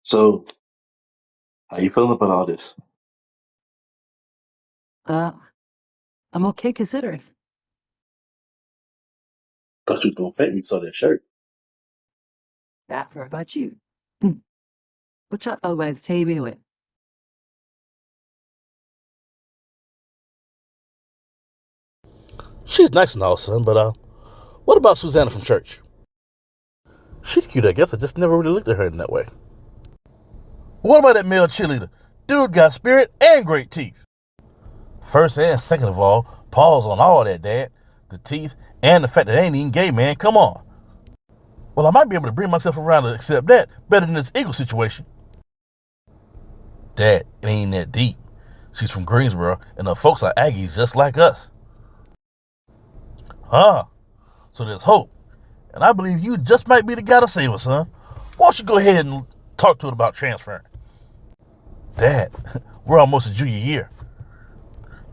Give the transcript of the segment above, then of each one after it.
So, how you feeling about all this? Uh, I'm okay considering. Thought you was gonna fake me, saw that shirt. That for about you. Hmm. What's up? Oh, by the TV with. She's nice and all, son, but what about Susanna from church? She's cute, I guess. I just never really looked at her in that way. What about that male cheerleader? Dude got spirit and great teeth. First and second of all, pause on all that, Dad. The teeth and the fact that they ain't even gay, man. Come on. Well, I might be able to bring myself around to accept that better than this Eagle situation. Dad, it ain't that deep. She's from Greensboro, and her folks are Aggies just like us. Huh? So there's hope. And I believe you just might be the guy to save her, son. Why don't you go ahead and talk to her about transferring? Dad, we're almost a junior year.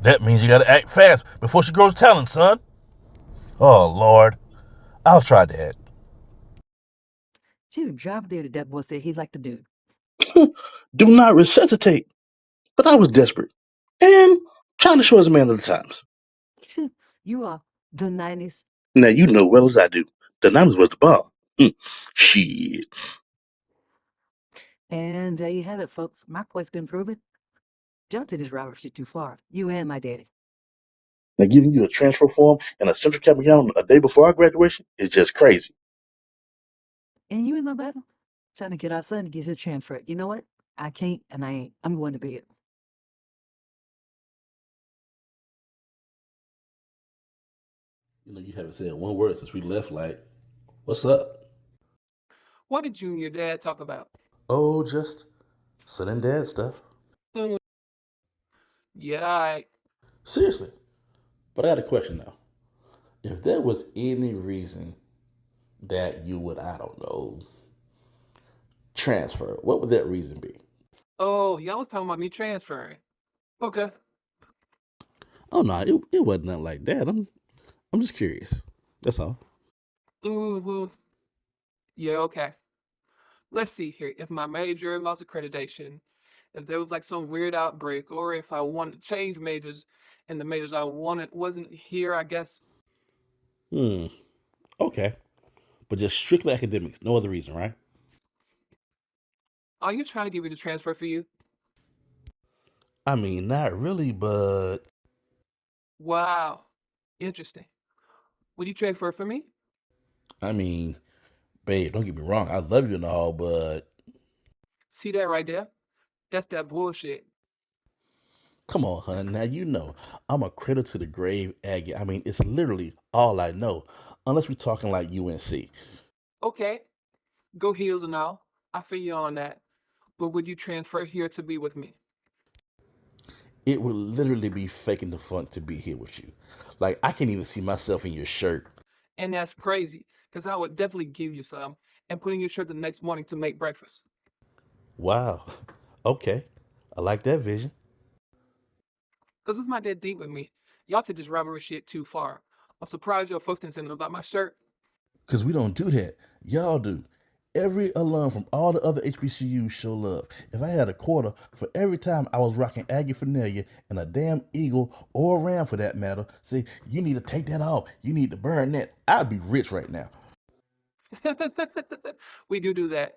That means you gotta act fast before she grows talent, son. Oh, Lord. I'll try, Dad. She would drive there to that boy said he liked to do. Do not resuscitate. But I was desperate and trying to show as a man of the times. You are the 90s. Now you know well as I do. The numbers was the bomb. Shit. And there you have it, folks. My point's been proven. Don't take this rivalry shit too far. You and my daddy. Now giving you a transfer form and a central cabinet gown a day before our graduation is just crazy. And you in my battle? Trying to get our son to get his transfer. You know what? I can't and I ain't. I'm going to bed. You haven't said one word since we left, like, what's up? What did you and your dad talk about? Oh, just son and dad stuff. Hmm, Yeah, I. Seriously. But I got a question now. If there was any reason that you would, I don't know, transfer, what would that reason be? Oh, y'all was talking about me transferring. Okay. Oh no, it wasn't nothing like that. I'm just curious. That's all. Ooh, yeah, okay. Let's see here. If my major lost accreditation, if there was like some weird outbreak, or if I wanted to change majors and the majors I wanted wasn't here, I guess. Hmm. Okay. But just strictly academics, no other reason, right? Are you trying to get me to transfer for you? I mean, not really, but Wow. Interesting. Would you transfer for me? I mean, babe, don't get me wrong. I love you and all, but See that right there? That's that bullshit. come on, hun. Now you know I'm a cradle to the grave Aggie. I mean, it's literally all I know, unless we're talking like UNC. Okay, go heels and all. I feel you on that. But would you transfer here to be with me? It would literally be faking the funk to be here with you. Like I can't even see myself in your shirt. And that's crazy, because I would definitely give you some and put in your shirt the next morning to make breakfast. Wow. Okay. I like that vision. Because it's not that deep with me. Y'all take this rivalry shit too far. I'm surprised your folks didn't say nothing about my shirt. Because we don't do that. Y'all do. Every alum from all the other HBCUs show love. If I had a quarter for every time I was rocking Aggie Fanelia and a damn Eagle or a Ram for that matter, say, you need to take that off. You need to burn that. I'd be rich right now. We do that.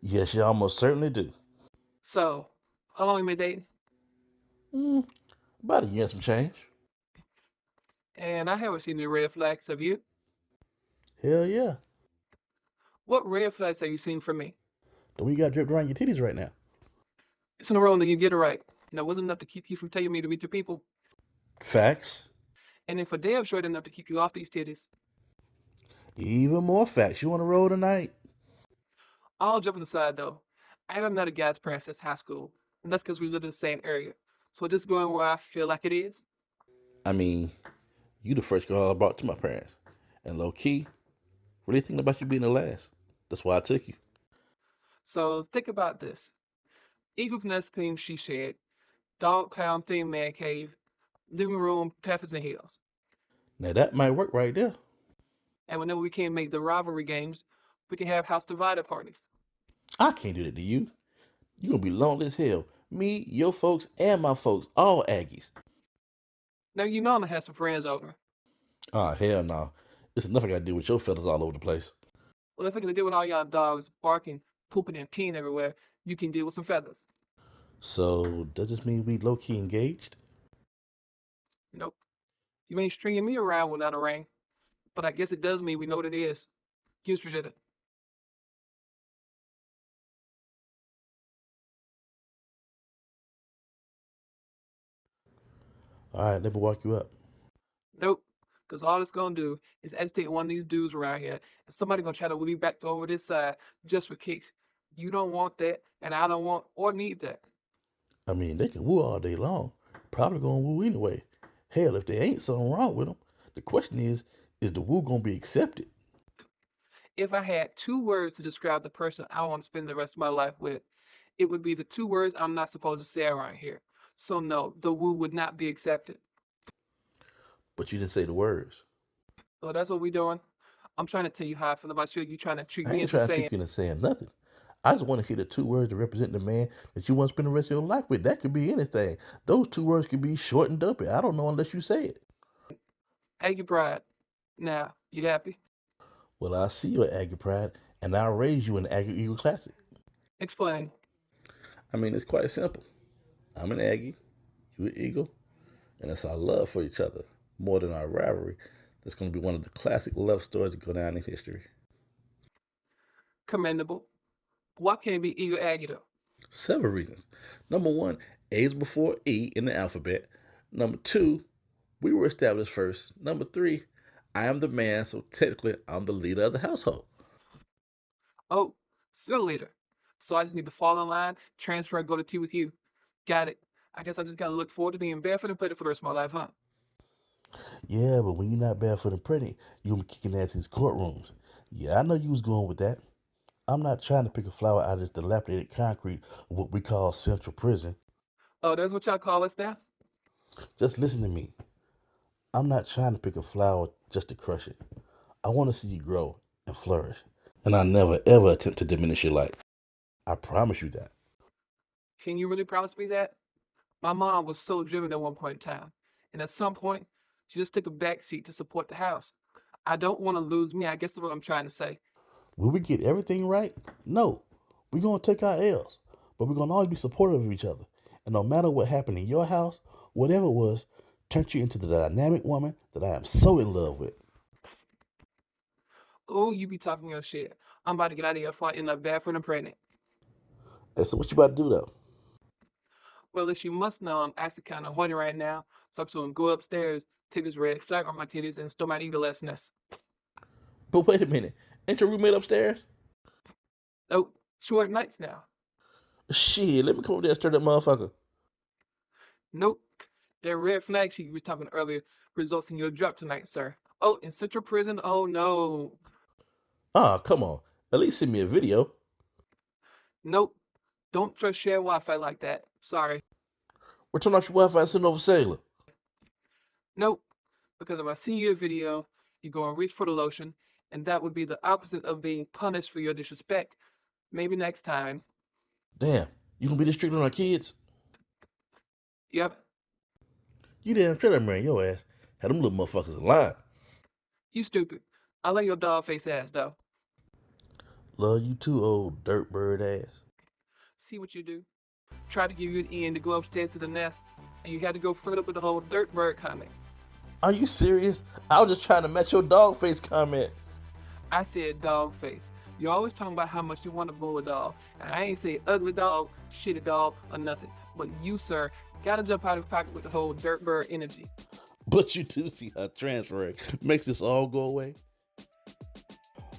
Yes, you almost certainly do. So, how long we been dating? Mm, about a year and some change. And I haven't seen any red flags, have you? Hell yeah. What red flags have you seen from me? Don't we got dripped around your titties right now? It's in a row that you get it right. And that wasn't enough to keep you from telling me to meet your people. Facts. And if a damn sure enough to keep you off these titties. Even more facts. You want to roll tonight? All joking aside though, I haven't met a guy's parents since high school. And that's because we live in the same area. So just going where I feel like it is. I mean, you the first girl I brought to my parents. And low key, really thinking about you being the last. That's why I took you. So think about this. Eagles nest theme she shared, dog pound theme man cave, living room, Peffers and Hills. Now that might work right there. And whenever we can't make the rivalry games, we can have house divided parties. I can't do that to you. You're going to be lonely as hell. Me, your folks, and my folks, all Aggies. Now you know I'm gonna have some friends over. Ah, hell no. It's enough I got to deal with your fellas all over the place. Well, if I can deal with all y'all dogs barking, pooping, and peeing everywhere, you can deal with some feathers. So, does this mean we low-key engaged? Nope. You ain't stringing me around without a ring, but I guess it does mean we know what it is. You appreciate it. All right, let me walk you up. Nope. Because all it's gonna do is agitate one of these dudes around here, and somebody gonna try to wheel me back to over this side just for kicks. You don't want that, and I don't want or need that. I mean, they can woo all day long. Probably gonna woo anyway. Hell, if there ain't something wrong with them, the question is the woo gonna be accepted? If I had two words to describe the person I want to spend the rest of my life with, it would be the two words I'm not supposed to say around here. So no, the woo would not be accepted. But you didn't say the words. So that's what we doing. I'm trying to tell you how I feel about you. You trying to trick I me ain't into trying to saying, trick you into saying nothing. I just want to hear the two words that represent the man that you want to spend the rest of your life with. That could be anything. Those two words could be short and dumpy. I don't know unless you say it. Aggie Bride. Now, you happy? Well, I see you at Aggie Pride, and I'll raise you in the Aggie Eagle Classic. Explain. I mean, it's quite simple. I'm an Aggie, you an Eagle, and it's our love for each other more than our rivalry. That's going to be one of the classic love stories that go down in history. Commendable. Why can't it be Eagle Aggie though? Several reasons. Number one, A is before E in the alphabet. Number two, we were established first. Number three, I am the man, so technically I'm the leader of the household. Oh, still leader. So I just need to fall in line, transfer, and go to tea with you. Got it. I guess I just gotta look forward to being barefoot and pretty for the rest of my life, huh? Yeah, but when you're not barefoot and pregnant, you'll be kicking ass in these courtrooms. Yeah, I know you was going with that. I'm not trying to pick a flower out of this dilapidated concrete of what we call central prison. Oh, that's what y'all call us now? Just listen to me. I'm not trying to pick a flower just to crush it. I want to see you grow and flourish. And I never ever attempt to diminish your light. I promise you that. Can you really promise me that? My mom was so driven at one point in time, and at some point, she just took a back seat to support the house. I don't want to lose me, I guess is what I'm trying to say. Will we get everything right? No. We're going to take our L's. But we're going to always be supportive of each other. And no matter what happened in your house, whatever it was, turned you into the dynamic woman that I am so in love with. Oh, you be talking your shit. I'm about to get out of here before I end up barefoot and pregnant. And so what you about to do though? Well, as you must know, I'm actually kind of horny right now, so I'm just gonna go upstairs, take this red flag on my titties, and store my eagle nest. But wait a minute. Ain't your roommate upstairs? Oh, short nights now. Shit, let me come over there and stir that motherfucker. Nope. That red flag sheet you were talking earlier results in your drop tonight, sir. Oh, in central prison? Oh no. Ah, come on. At least send me a video. Nope. Don't trust share Wi-Fi like that. Sorry. Return off your Wi-Fi and send over cellular. Nope. Because if I see your video, you go and reach for the lotion, and that would be the opposite of being punished for your disrespect. Maybe next time. Damn, you gonna be this strict on our kids? Yep. You damn straight I'm marrying your ass. Had them little motherfuckers in line. You stupid. I like your dog face ass though. Love you too, old dirt bird ass. See what you do. Try to give you an end to go upstairs to the nest, and you had to go further with the whole dirt bird comment. Are you serious? I was just trying to match your dog face comment. I said dog face. You're always talking about how much you want a bulldog, and I ain't say ugly dog, shitty dog, or nothing. But you, sir, gotta jump out of the pocket with the whole dirt bird energy. But you do see how transferring makes this all go away.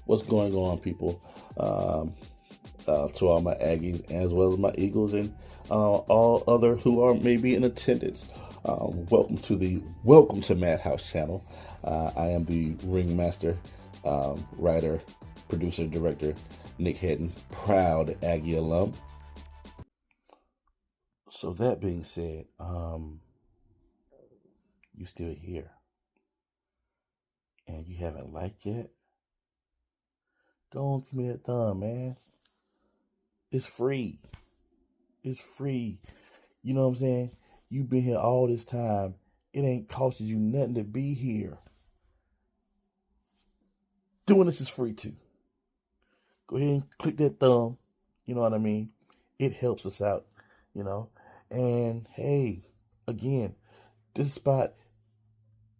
What's going on, people? To all my Aggies, as well as my Eagles, and all other who are maybe in attendance. Welcome to Madhouse Channel. I am the ringmaster, writer, producer, director, Nick Hedden, proud Aggie alum. So that being said, you still here, and you haven't liked yet? Go on, give me that thumb, man. It's free. It's free. You know what I'm saying? You've been here all this time. It ain't costing you nothing to be here. Doing this is free too. Go ahead and click that thumb. You know what I mean? It helps us out, you know. And hey, again, this spot,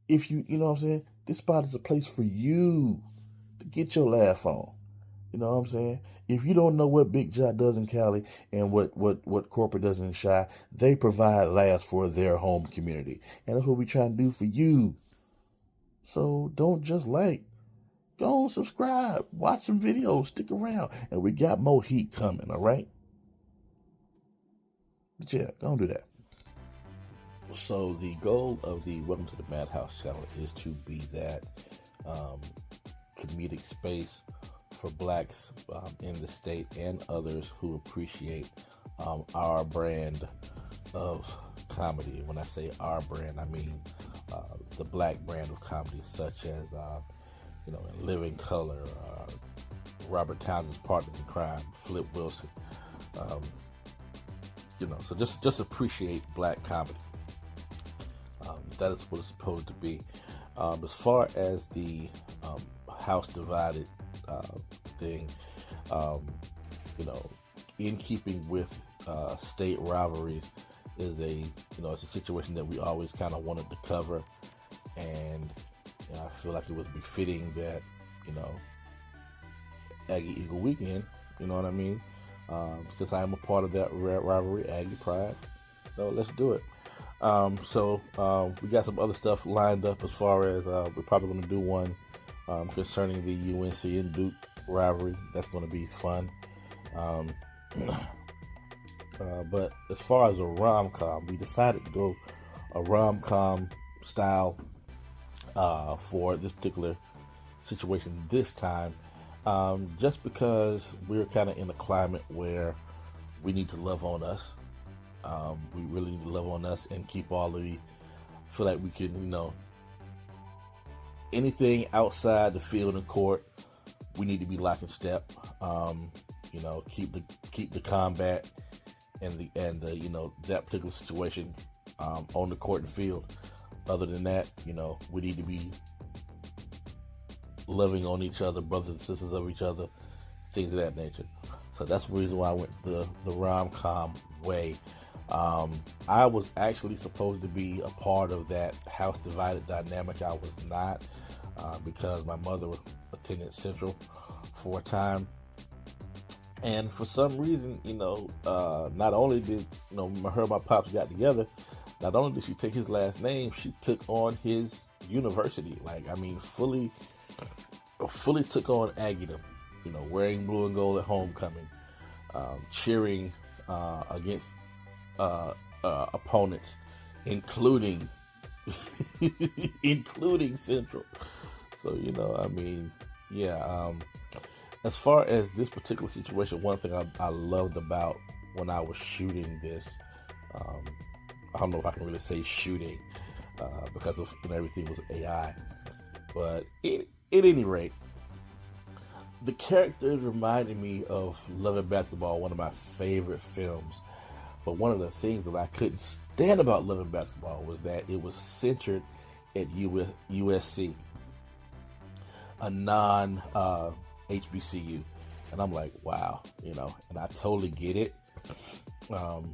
if you know what I'm saying? This spot is a place for you to get your laugh on. You know what I'm saying? If you don't know what Big John does in Cali and what corporate does in Chi, they provide laughs for their home community. And that's what we try to do for you. So don't just go and subscribe, watch some videos, stick around. And we got more heat coming, all right? But yeah, don't do that. So the goal of the Welcome to the Madhouse channel is to be that comedic space for blacks in the state and others who appreciate our brand of comedy. When I say our brand, I mean the black brand of comedy, such as In Living Color, Robert Townsend's partner in crime, Flip Wilson. So just appreciate black comedy. That is what it's supposed to be. As far as the house divided thing, in keeping with state rivalries, is it's a situation that we always kind of wanted to cover, and I feel like it was befitting that Aggie Eagle weekend. You know what I mean? Since I am a part of that rivalry, Aggie Pride, so let's do it. We got some other stuff lined up as far as we're probably going to do one concerning the UNC and Duke rivalry. That's going to be fun. But as far as a rom-com, we decided to go a rom-com style for this particular situation this time, just because we're kind of in a climate where we need to love on us. We really need to love on us and keep feel like we can, anything outside the field and court, we need to be lock and step. Keep the combat and the that particular situation on the court and field. Other than that, we need to be loving on each other, brothers and sisters of each other, things of that nature. So that's the reason why I went the rom-com way. I was actually supposed to be a part of that house divided dynamic. I was not, because my mother attended Central for a time. And for some reason, not only did, her and my pops got together, not only did she take his last name, she took on his university. Fully took on Aggiedom, wearing blue and gold at homecoming, cheering against opponents, including Central. So, as far as this particular situation, one thing I loved about when I was shooting this, I don't know if I can really say shooting, because of everything was AI, but at any rate, the characters reminded me of Love and Basketball, one of my favorite films. But one of the things that I couldn't stand about Love and Basketball was that it was centered at USC, a non HBCU. And I'm like, wow, and I totally get it,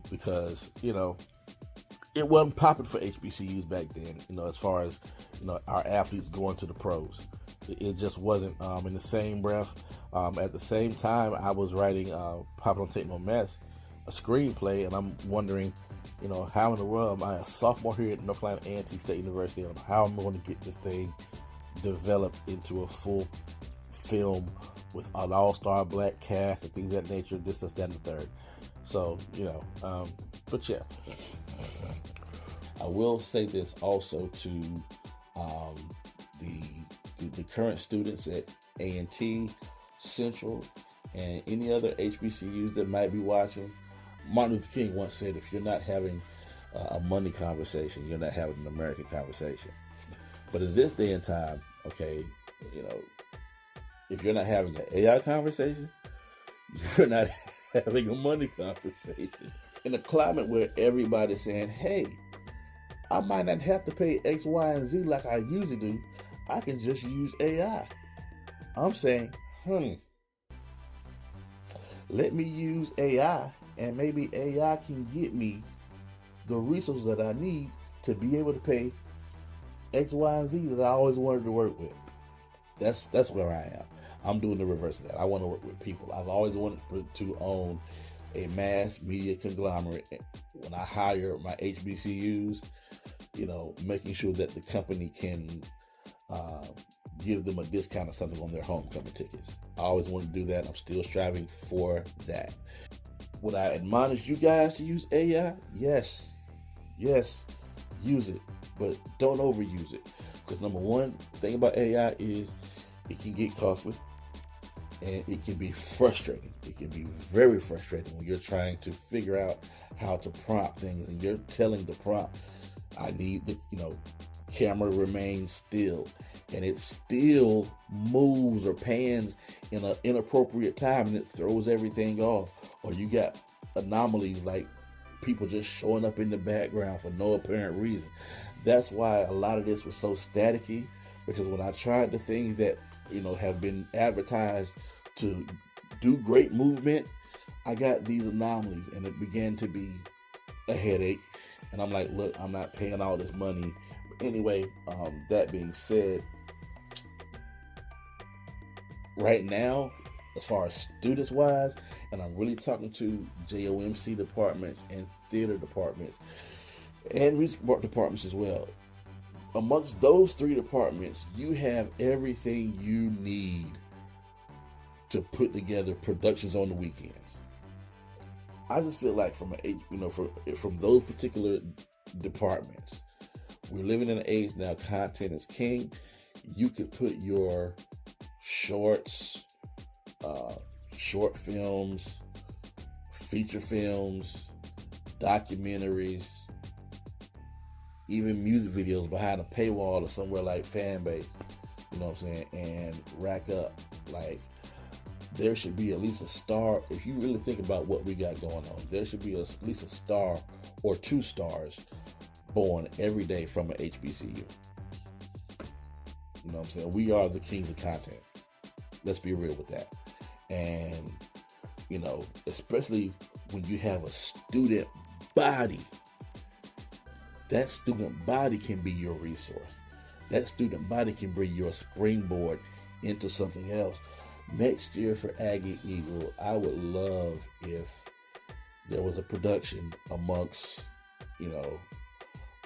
because, it wasn't popping for HBCUs back then, as far as, our athletes going to the pros. It just wasn't. In the same breath, at the same time, I was writing Pop Don't Take No Mess, a screenplay, and I'm wondering, how in the world am I a sophomore here at North Carolina A&T State University, and how I'm going to get this thing developed into a full film with an all-star black cast and things of that nature, this, that, and the third. So, but yeah. I will say this also to the current students at A&T, Central, and any other HBCUs that might be watching. Martin Luther King once said, if you're not having a money conversation, you're not having an American conversation. But in this day and time, okay, if you're not having an AI conversation, You're not having a money conversation. In a climate where everybody's saying, hey, I might not have to pay X, Y, and Z like I usually do. I can just use AI. I'm saying, let me use AI, and maybe AI can get me the resources that I need to be able to pay X, Y, and Z that I always wanted to work with. That's where I am. I'm doing the reverse of that. I want to work with people. I've always wanted to own a mass media conglomerate. When I hire my HBCU'S, making sure that the company can give them a discount or something on their homecoming tickets. I always wanted to do that. I'm still striving for that. Would I admonish you guys to use AI? Yes, use it, but don't overuse it. Because number one thing about AI is it can get costly, and it can be frustrating. It can be very frustrating when you're trying to figure out how to prompt things, and you're telling the prompt, I need the camera to remain still, and it still moves or pans in an inappropriate time, and it throws everything off. Or you got anomalies like people just showing up in the background for no apparent reason. That's why a lot of this was so staticky, because when I tried the things that have been advertised to do great movement, I got these anomalies, and it began to be a headache. And I'm like, look, I'm not paying all this money. But anyway, that being said, right now, as far as students wise, and I'm really talking to JOMC departments and theater departments and music departments as well. Amongst those three departments, you have everything you need to put together productions on the weekends. I just feel like from those particular departments, we're living in an age now, content is king. You could put your shorts, short films, feature films, documentaries, even music videos behind a paywall or somewhere like Fanbase, and rack up. Like, there should be at least a star. If you really think about what we got going on, there should be at least a star or 2 stars born every day from an HBCU. We are the kings of content. Let's be real with that. And, especially when you have a student body, that student body can be your resource. That student body can bring your springboard into something else. Next year for A&T Eagle, I would love if there was a production amongst,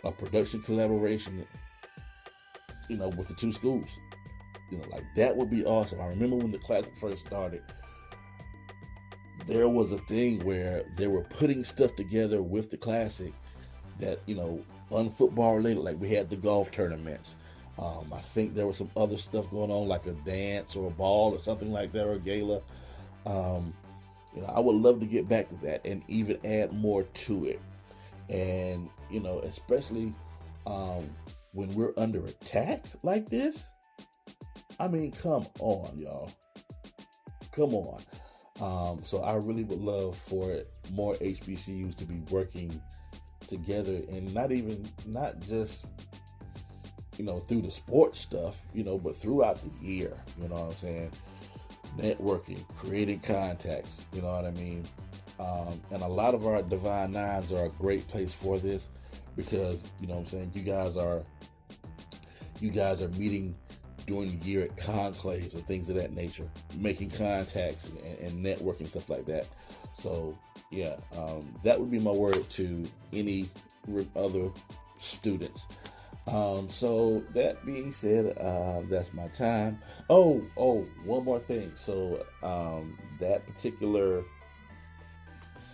a production collaboration, with the 2 schools. Like, that would be awesome. I remember when the Classic first started, there was a thing where they were putting stuff together with the Classic that, unfootball related, like we had the golf tournaments. I think there was some other stuff going on, like a dance or a ball or something like that, or a gala. I would love to get back to that and even add more to it. And, especially when we're under attack like this. I mean, come on, y'all. Come on. So I really would love for more HBCUs to be working together, and not just through the sports stuff, but throughout the year. You know what I'm saying? Networking, creating contacts. You know what I mean? And a lot of our Divine Nines are a great place for this, because you guys are meeting during the year at conclaves and things of that nature, making contacts and networking, stuff like that. So yeah, that would be my word to any other students. So that being said, that's my time. Oh, one more thing. So that particular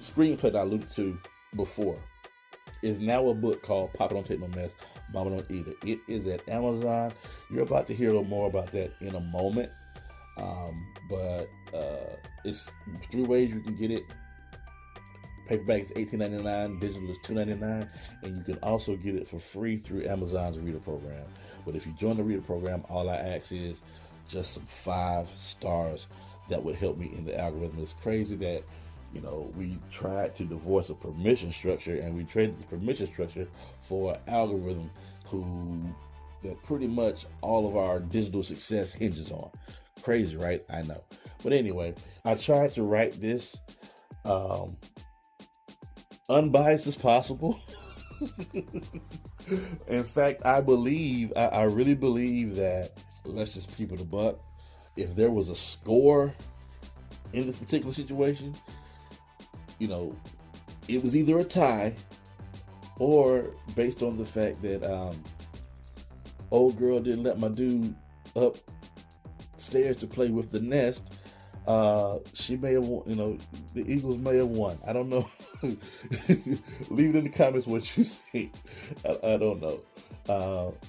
screenplay I alluded to before is now a book called Papa Don't Take No Mess, Mama Don't Either. It is at Amazon. You're about to hear a little more about that in a moment. But it's 3 ways you can get it. Paperback is $18.99, digital is $2.99, and you can also get it for free through Amazon's Reader Program. But if you join the Reader Program, all I ask is just some 5 stars. that would help me in the algorithm. It's crazy that, we tried to divorce a permission structure and we traded the permission structure for an algorithm that pretty much all of our digital success hinges on. Crazy, right? I know. But anyway, I tried to write this unbiased as possible. In fact, I really believe that, let's just keep it a buck, if there was a score in this particular situation, it was either a tie or based on the fact that old girl didn't let my dude upstairs to play with the nest. She may have won, the Eagles may have won. I don't know. Leave it in the comments what you think. I don't know.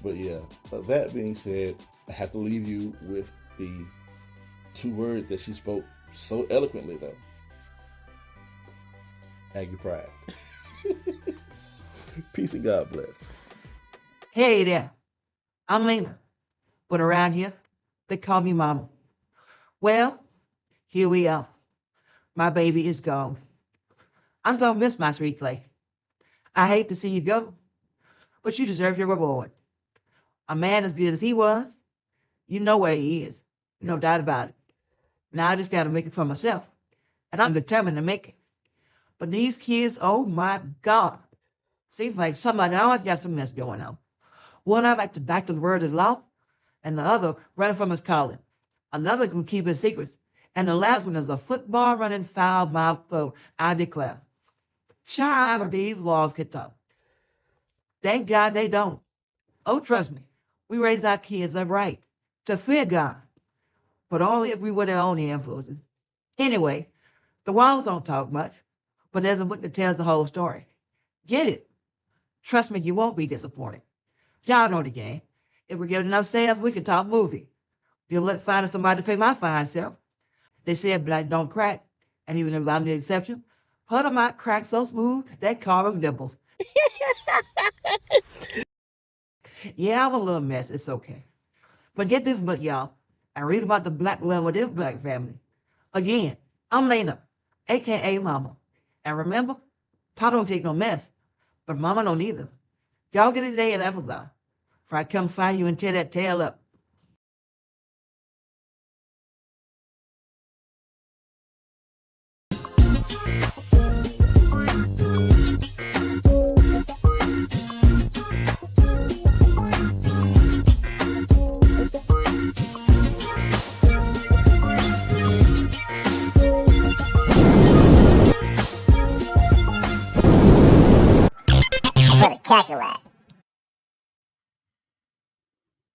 But yeah, that being said, I have to leave you with the 2 words that she spoke so eloquently, though. Aggie pride. Peace and God bless. Hey there, I'm Lena, but around here, they call me Mama. Well, here we are. My baby is gone. I'm gonna miss my sweet clay. I hate to see you go, but you deserve your reward. A man as good as he was, you know where he is, no doubt about it. Now I just gotta make it for myself, and I'm determined to make it. But these kids, oh my God, seems like somebody always got some mess going on. One of them at the doctor's word is law, and the other running from his calling. Another can keep his secrets, and the last one is a football running foul mouth foe, I declare. Child, these laws could talk. Thank God they don't. Oh, trust me, we raise our kids up right, to fear God, but only if we were their own influences. Anyway, the walls don't talk much, but there's a book that tells the whole story. Get it? Trust me, you won't be disappointed. Y'all know the game. If we get enough sales, we can talk movie. If you're looking finding somebody to pay my fine self, they said black don't crack, and even if I'm the exception, Hutter might crack so smooth that carve them dimples. Yeah, I'm a little mess. It's okay. But get this book, y'all, and read about the black love of this black family. Again, I'm Lena, a.k.a. Mama. And remember, Papa don't take no mess, but Mama don't either. Y'all get it today at Amazon, for I come find you and tear that tail up. For the calculator.